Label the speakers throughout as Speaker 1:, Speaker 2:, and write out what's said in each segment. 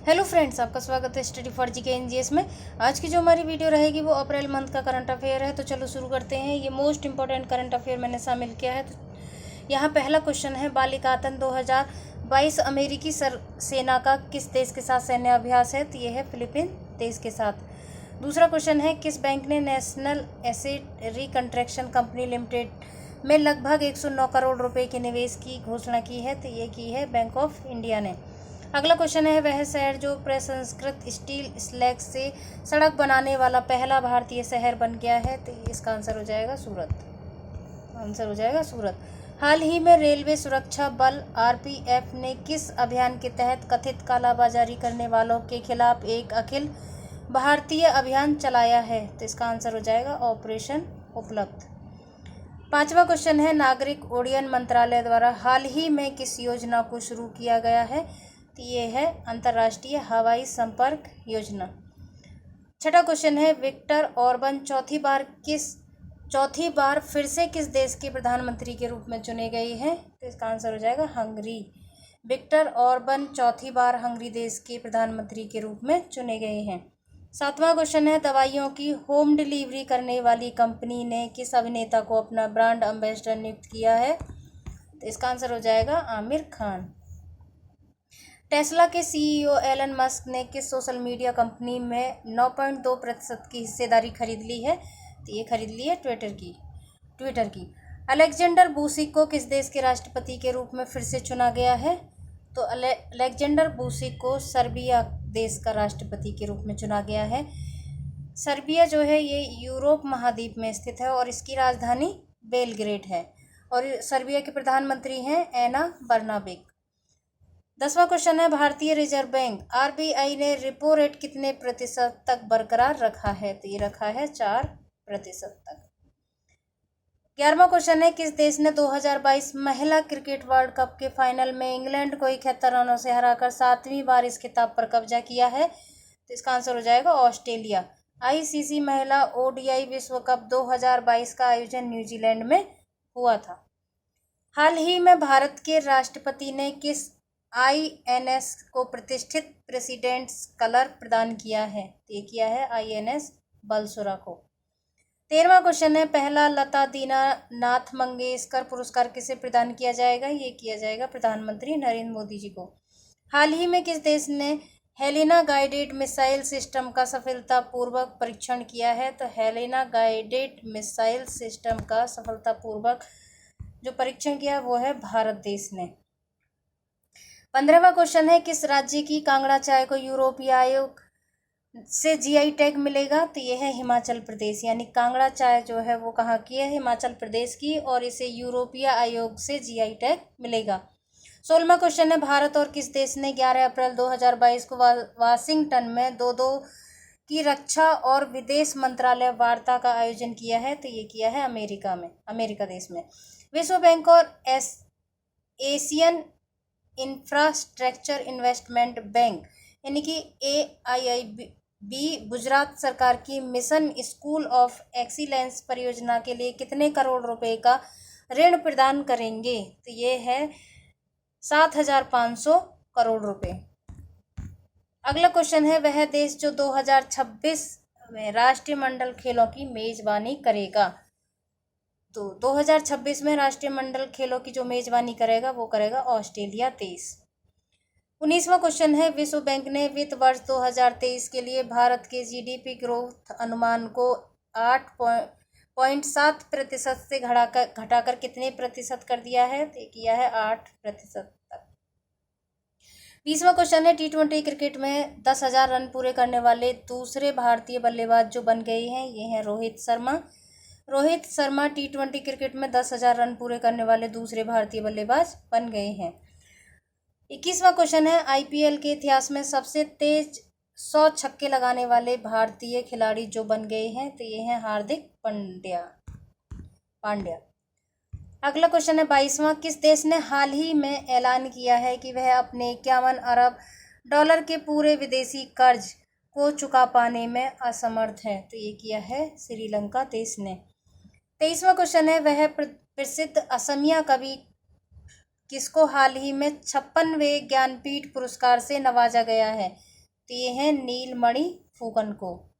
Speaker 1: Hello friends, आपका स्वागत है स्टडी फॉर जीके एनजीएस में। आज की जो हमारी वीडियो रहेगी वो अप्रैल मंथ का करंट अफेयर है। तो चलो शुरू करते हैं। ये मोस्ट इंपॉर्टेंट करंट अफेयर मैंने शामिल किया है। तो यहाँ पहला क्वेश्चन है, बालिकातन 2022 अमेरिकी सेना का किस देश के साथ सैन्य अभ्यास है? तो ये है फिलीपीन देश के साथ। दूसरा क्वेश्चन है, किस बैंक ने national asset reconstruction company limited में लगभग 109 करोड़ रुपए के निवेश की घोषणा की है? तो ये की है बैंक ऑफ इंडिया ने। अगला क्वेश्चन है, वह शहर जो प्रसंस्कृत स्टील स्लैग से सड़क बनाने वाला पहला भारतीय शहर बन गया है? तो इसका आंसर हो जाएगा सूरत। हाल ही में रेलवे सुरक्षा बल आरपीएफ ने किस अभियान के तहत कथित कालाबाजारी करने वालों के खिलाफ एक अखिल भारतीय अभियान चलाया है? तो इसका आंसर हो जाएगा ऑपरेशन उपलब्ध। पांचवा क्वेश्चन है, नागरिक उड्डयन मंत्रालय द्वारा हाल ही में किस योजना को शुरू किया गया है? तो ये है अंतर्राष्ट्रीय हवाई संपर्क योजना। छठा क्वेश्चन है, विक्टर ऑर्बन चौथी बार फिर से किस देश के प्रधानमंत्री के रूप में चुने गए हैं? तो इसका आंसर हो जाएगा हंगरी। विक्टर ऑर्बन चौथी बार हंगरी देश के प्रधानमंत्री के रूप में चुने गए हैं। सातवां क्वेश्चन है, दवाइयों की होम डिलीवरी करने वाली कंपनी ने किस अभिनेता को अपना ब्रांड एम्बेसडर नियुक्त किया है? तो इसका आंसर हो जाएगा आमिर खान। टेस्ला के सीईओ एलन मस्क ने किस सोशल मीडिया कंपनी में 9.2% की हिस्सेदारी खरीद ली है? तो ये खरीद ली है ट्विटर की। अलेक्जेंडर बूसिक को किस देश के राष्ट्रपति के रूप में फिर से चुना गया है? तो अलेक्जेंडर बूसिक को सर्बिया देश का राष्ट्रपति के रूप में चुना गया है। सर्बिया जो है ये यूरोप महाद्वीप में स्थित है और इसकी राजधानी बेलग्रेड है और सर्बिया के प्रधानमंत्री हैं एना बर्नाबेक। 10वां क्वेश्चन है, भारतीय रिजर्व बैंक आरबीआई ने रेपो रेट कितने प्रतिशत तक बरकरार रखा है? तो ये रखा है 4% तक। 11वां क्वेश्चन है, किस देश ने 2022 महिला क्रिकेट वर्ल्ड कप के फाइनल में इंग्लैंड को 71 रनों से हराकर 7वीं बार इस खिताब पर कब्जा किया है? तो इसका आंसर हो जाएगा ऑस्ट्रेलिया। आईसीसी महिला ओडीआई विश्व कप 2022 का आयोजन न्यूजीलैंड में हुआ था। हाल ही में भारत के राष्ट्रपति ने किस आईएनएस को प्रतिष्ठित प्रेसिडेंट्स कलर प्रदान किया है? तो ये किया है आईएनएस बलसुरा को। 13वां क्वेश्चन है, पहला लता दीनानाथ मंगेशकर पुरस्कार किसे प्रदान किया जाएगा? ये किया जाएगा प्रधानमंत्री नरेंद्र मोदी जी को। हाल ही में किस देश ने हेलेना गाइडेड मिसाइल सिस्टम का सफलतापूर्वक परीक्षण किया है? तो हेलेना गाइडेड मिसाइल सिस्टम का सफलतापूर्वक जो परीक्षण किया वो है भारत देश ने। 15वां क्वेश्चन है, किस राज्य की कांगड़ा चाय को यूरोपीय आयोग से जीआई टैग मिलेगा? तो ये है हिमाचल प्रदेश। यानी कांगड़ा चाय जो है वो कहाँ की है? हिमाचल प्रदेश की, और इसे यूरोपीय आयोग से जीआई टैग मिलेगा। 16वां क्वेश्चन है, भारत और किस देश ने 11 अप्रैल 2022 को वाशिंगटन में 2-2 की रक्षा और विदेश मंत्रालय वार्ता का आयोजन किया है? तो ये किया है अमेरिका देश में। विश्व बैंक और एशियन इंफ्रास्ट्रक्चर इन्वेस्टमेंट बैंक यानी कि AIIB गुजरात सरकार की मिशन स्कूल ऑफ एक्सीलेंस परियोजना के लिए कितने करोड़ रुपए का ऋण प्रदान करेंगे? तो ये है 7,500 करोड़ रुपए। अगला क्वेश्चन है, वह देश जो 2026 में राष्ट्रमंडल खेलों की मेजबानी करेगा? तो 2026 में राष्ट्रमंडल खेलों की जो मेजबानी करेगा वो करेगा ऑस्ट्रेलिया देश। 19वां क्वेश्चन है, विश्व बैंक ने वित्त वर्ष 2023 के लिए भारत के जीडीपी ग्रोथ अनुमान को 8.7% से घटाकर कितने प्रतिशत कर दिया है? तो किया है 8% तक। 20वां क्वेश्चन है, T20 क्रिकेट में 10,000 रन पूरे करने वाले दूसरे भारतीय बल्लेबाज जो बन गए हैं ये हैं रोहित शर्मा T20 क्रिकेट में 10,000 रन पूरे करने वाले दूसरे भारतीय बल्लेबाज बन गए हैं। 21वां क्वेश्चन है, आईपीएल के इतिहास में सबसे तेज 100 छक्के लगाने वाले भारतीय खिलाड़ी जो बन गए हैं? तो ये हैं हार्दिक पांड्या। अगला क्वेश्चन है 22वां, किस देश ने हाल ही में ऐलान किया है कि वह अपने 51 अरब डॉलर के पूरे विदेशी कर्ज को चुका पाने में असमर्थ है? तो ये किया है श्रीलंका देश ने। 23वां क्वेश्चन है, वह प्रसिद्ध असमिया कवि किसको हाल ही में 56वें ज्ञानपीठ पुरस्कार से नवाजा गया है? तो ये है नीलमणि फुकन को।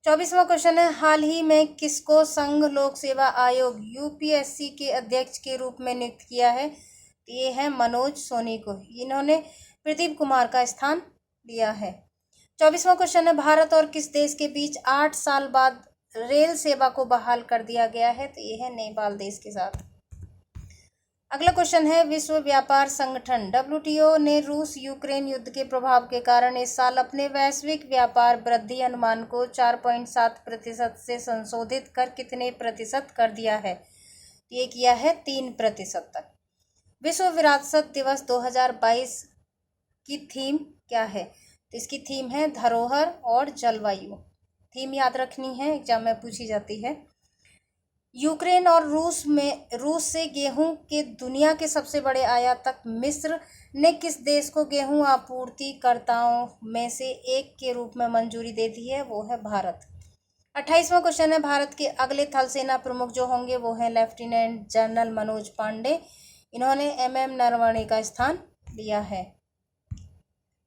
Speaker 1: 24वां क्वेश्चन है, हाल ही में किसको संघ लोक सेवा आयोग यूपीएससी के अध्यक्ष के रूप में नियुक्त किया है? तो ये है मनोज सोनी को। इन्होंने प्रदीप कुमार का स्थान लिया है। 24वां क्वेश्चन है, भारत और किस देश के बीच 8 साल बाद रेल सेवा को बहाल कर दिया गया है? तो ये है नेपाल देश के साथ। अगला क्वेश्चन है, विश्व व्यापार संगठन WTO ने रूस यूक्रेन युद्ध के प्रभाव के कारण इस साल अपने वैश्विक व्यापार वृद्धि अनुमान को 4.7% से संशोधित कर कितने प्रतिशत कर दिया है? ये किया है 3% तक। विश्व विरासत दिवस 2022 की थीम क्या है? तो इसकी थीम है धरोहर और जलवायु। थीम याद रखनी है, एग्जाम में पूछी जाती है। यूक्रेन और रूस से गेहूं के दुनिया के सबसे बड़े आयातक मिस्र ने किस देश को गेहूं आपूर्तिकर्ताओं में से एक के रूप में मंजूरी दे दी है? वो है भारत। 28वां क्वेश्चन है, भारत के अगले थल सेना प्रमुख जो होंगे वो है लेफ्टिनेंट जनरल मनोज पांडे। इन्होंने MM नरवणे का स्थान लिया है।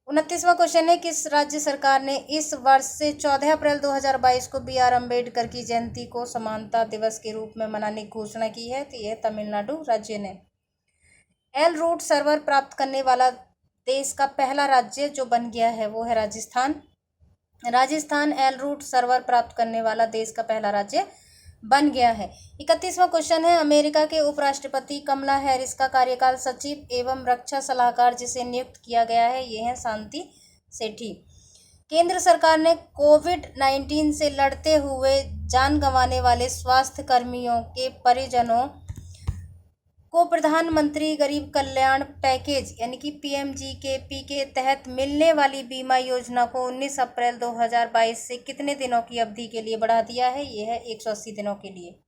Speaker 1: 29वां क्वेश्चन है, किस राज्य सरकार ने इस वर्ष से 14 अप्रैल 2022 को BR अम्बेडकर की जयंती को समानता दिवस के रूप में मनाने की घोषणा की है? तो यह तमिलनाडु राज्य ने। एल रूट सर्वर प्राप्त करने वाला देश का पहला राज्य जो बन गया है वो है Rajasthan. Rajasthan L root server प्राप्त करने वाला देश का पहला राज्य बन गया है। 31वां क्वेश्चन है, अमेरिका के उपराष्ट्रपति कमला हैरिस का कार्यकाल सचिव एवं रक्षा सलाहकार जिसे नियुक्त किया गया है ये है शांति सेठी। केंद्र सरकार ने कोविड-19 से लड़ते हुए जान गंवाने वाले स्वास्थ्य कर्मियों के परिजनों को प्रधानमंत्री गरीब कल्याण पैकेज यानी कि PMGKP के तहत मिलने वाली बीमा योजना को 19 अप्रैल 2022 से कितने दिनों की अवधि के लिए बढ़ा दिया है? ये है 180 दिनों के लिए।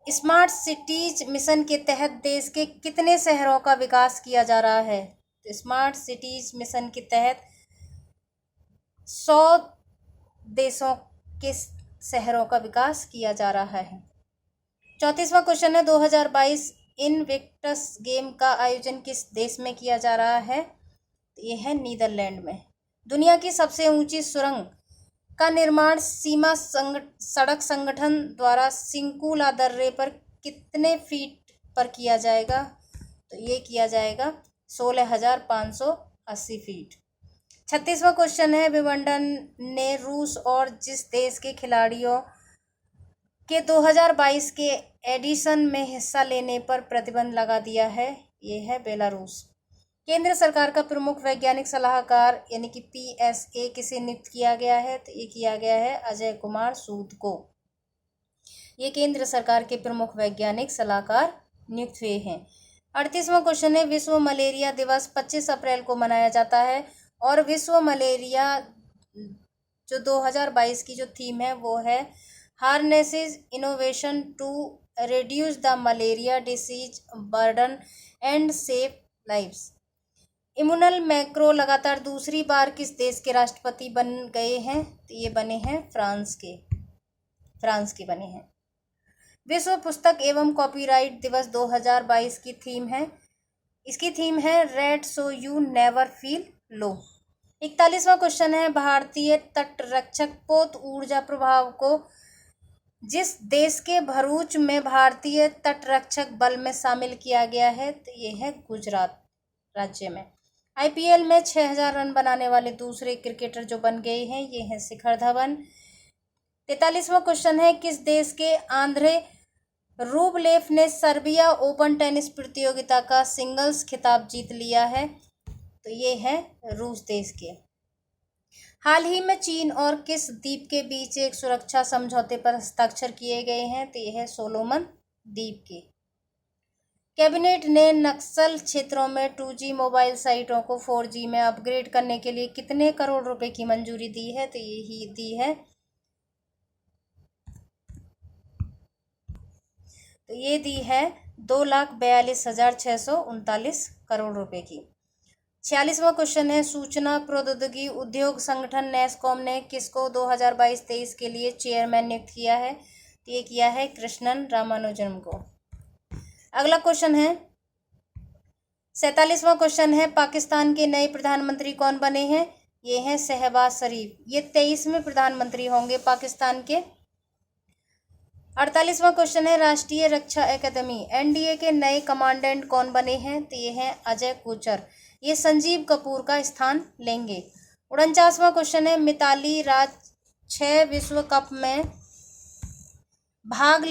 Speaker 1: स्मार्ट सिटीज मिशन के तहत देश के कितने शहरों का विकास किया जा रहा है? तो स्मार्ट सिटीज मिशन के तहत 100 देशों के शहरों का विकास किया जा रहा है। 34वां क्वेश्चन है, 2022 इनविक्टस गेम का आयोजन किस देश में किया जा रहा है? तो ये है नीदरलैंड में। दुनिया की सबसे ऊंची सुरंग का निर्माण सीमा सड़क संगठन द्वारा सिंकुला दर्रे पर कितने फीट पर किया जाएगा? तो ये किया जाएगा 16,580 फीट। 36वां क्वेश्चन है, विंबलडन ने रूस और जिस देश के खिलाड़ियों के 2022 के एडिशन में हिस्सा लेने पर प्रतिबंध लगा दिया है? ये है बेलारूस। केंद्र सरकार का प्रमुख वैज्ञानिक सलाहकार यानी कि PSA किसे नियुक्त किया गया है? तो ये किया गया है अजय कुमार सूद को। ये केंद्र सरकार के प्रमुख वैज्ञानिक सलाहकार नियुक्त हुए हैं। 38वां क्वेश्चन है, विश्व मलेरिया दिवस 25 अप्रैल को मनाया जाता है और विश्व मलेरिया जो 2022 की जो थीम है वो है harnesses innovation to reduce the malaria disease burden and save lives. Emmanuel Macron लगातार दूसरी बार किस देश के राष्ट्रपति बन गए हैं? तो ये बने हैं फ्रांस के बने हैं। विश्व पुस्तक एवं कॉपीराइट दिवस 2022 की थीम है, इसकी थीम है red so you never feel low. 41वां क्वेश्चन है, भारतीय तटरक्षक पोत ऊर्जा प्रभाव को जिस देश के भरूच में भारतीय तटरक्षक बल में शामिल किया गया है? तो ये है गुजरात राज्य में। IPL में 6000 रन बनाने वाले दूसरे क्रिकेटर जो बन गए हैं ये हैं शिखर धवन। 43वां क्वेश्चन है, किस देश के आंद्रे रूबलेव ने सर्बिया ओपन टेनिस प्रतियोगिता का सिंगल्स खिताब जीत लिया है? तो ये है रूस देश के। हाल ही में चीन और किस द्वीप के बीच एक सुरक्षा समझौते पर हस्ताक्षर किए गए हैं? तो यह है सोलोमन द्वीप के। कैबिनेट ने नक्सल क्षेत्रों में 2G मोबाइल साइटों को 4G में अपग्रेड करने के लिए कितने करोड़ रुपए की मंजूरी दी है? तो यही दी है, तो ये दी है 2,42,639 करोड़ रुपए की। 46वां क्वेश्चन है, सूचना प्रौद्योगिकी उद्योग संगठन नेस्कॉम ने किसको 2022-23 के लिए चेयरमैन नियुक्त किया है? तो ये किया है कृष्णन रामानुजन को। अगला क्वेश्चन है, 47वां क्वेश्चन है, पाकिस्तान के नए प्रधानमंत्री कौन बने हैं? ये हैं शहबाज शरीफ। ये 23वें प्रधानमंत्री होंगे पाकिस्तान के। 48वां क्वेश्चन है, राष्ट्रीय रक्षा अकादमी एनडीए के नए कमांडेंट कौन बने हैं? तो ये हैं अजय कोचर। ये संजीव कपूर का स्थान लेंगे। 49वां क्वेश्चन है, मिताली राज 6 विश्व कप में भाग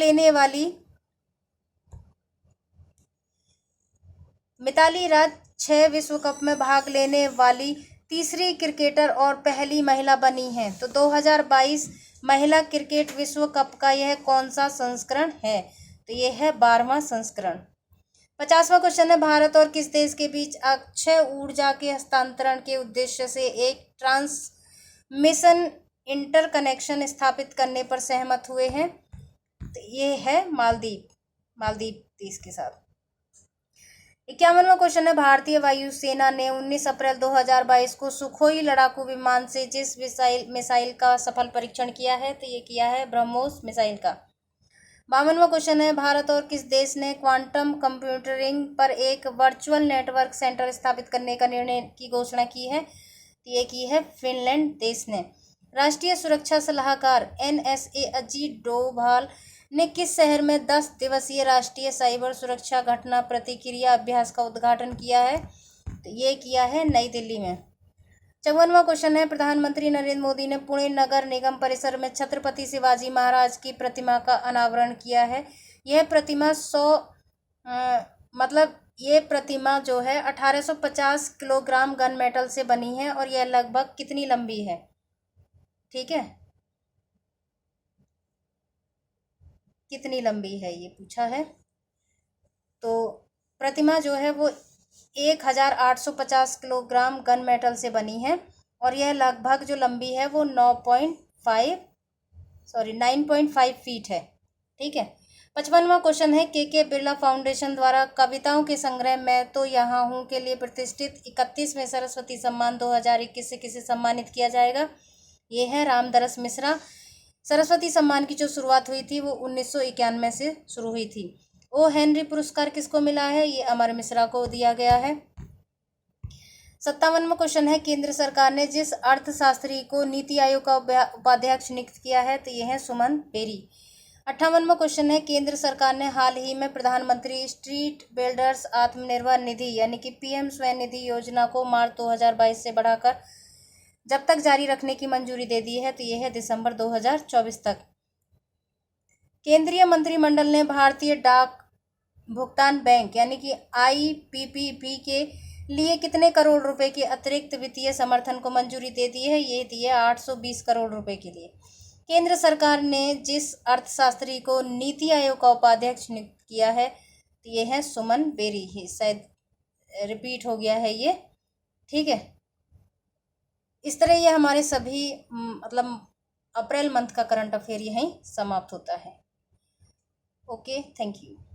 Speaker 1: लेने वाली तीसरी क्रिकेटर और पहली महिला बनी हैं। तो 2022 महिला क्रिकेट विश्व कप का यह कौन सा संस्करण है? तो यह है 12वां संस्करण। 50वां क्वेश्चन है, भारत और किस देश के बीच अक्षय ऊर्जा के हस्तांतरण के उद्देश्य से एक ट्रांसमिशन इंटरकनेक्शन स्थापित करने पर सहमत हुए हैं? तो ये है मालदीव देश के साथ। 51वां क्वेश्चन है, भारतीय वायुसेना ने 19 अप्रैल 2022 को सुखोई लड़ाकू विमान से जिस मिसाइल का सफल परीक्षण किया है? तो ये किया है ब्रह्मोस मिसाइल का। 52वां क्वेश्चन है, भारत और किस देश ने क्वांटम कंप्यूटिंग पर एक वर्चुअल नेटवर्क सेंटर स्थापित करने का निर्णय की घोषणा की है? तो ये की है फिनलैंड देश ने। राष्ट्रीय सुरक्षा सलाहकार NSA अजीत डोभाल ने किस शहर में 10 दिवसीय राष्ट्रीय साइबर सुरक्षा घटना प्रतिक्रिया अभ्यास का उद्घाटन किया है? तो ये किया है नई दिल्ली में। 54वां क्वेश्चन है, प्रधानमंत्री नरेंद्र मोदी ने पुणे नगर निगम परिसर में छत्रपति शिवाजी महाराज की प्रतिमा का अनावरण किया है। यह प्रतिमा ये प्रतिमा जो है 1850 किलोग्राम गन मेटल से बनी है और यह लगभग कितनी लंबी है? ठीक है, कितनी लंबी है ये पूछा है। तो प्रतिमा जो है वो 1850 किलोग्राम गन मेटल से बनी है और यह लगभग जो लंबी है वो 9.5 फीट है। ठीक है। 55वां क्वेश्चन है, के बिरला फाउंडेशन द्वारा कविताओं के संग्रह मैं तो यहाँ हूँ के लिए प्रतिष्ठित 31वें सरस्वती सम्मान 2021 से किसे सम्मानित किया जाएगा? ये है रामदरस मिश्रा। सरस्वती सम्मान की जो शुरुआत हुई थी वो 1991 से शुरू हुई थी। ओ हेनरी पुरस्कार किसको मिला है? ये अमर मिश्रा को दिया गया है। 57वां क्वेश्चन है, केंद्र सरकार ने जिस अर्थशास्त्री को नीति आयोग का उपाध्यक्ष नियुक्त किया है? तो ये है सुमन बेरी। 58वां क्वेश्चन है, केंद्र सरकार ने हाल ही में प्रधानमंत्री स्ट्रीट बिल्डर्स आत्मनिर्भर निधि यानी कि PM स्वनिधि योजना को मार्च 2022 से बढ़ाकर जब तक जारी रखने की मंजूरी दे दी है? तो यह है दिसंबर 2024 तक। केंद्रीय मंत्रिमंडल ने भारतीय डाक भुगतान बैंक यानी कि IPPB के लिए कितने करोड़ रुपए के अतिरिक्त वित्तीय समर्थन को मंजूरी दे दी है? ये दी है 820 करोड़ रुपए के लिए। केंद्र सरकार ने जिस अर्थशास्त्री को नीति आयोग का उपाध्यक्ष नियुक्त किया है? तो ये है सुमन बेरी। ही शायद रिपीट हो गया है ये। ठीक है, इस तरह ये हमारे सभी अप्रैल मंथ का करंट अफेयर यहीं समाप्त होता है। Okay, thank you.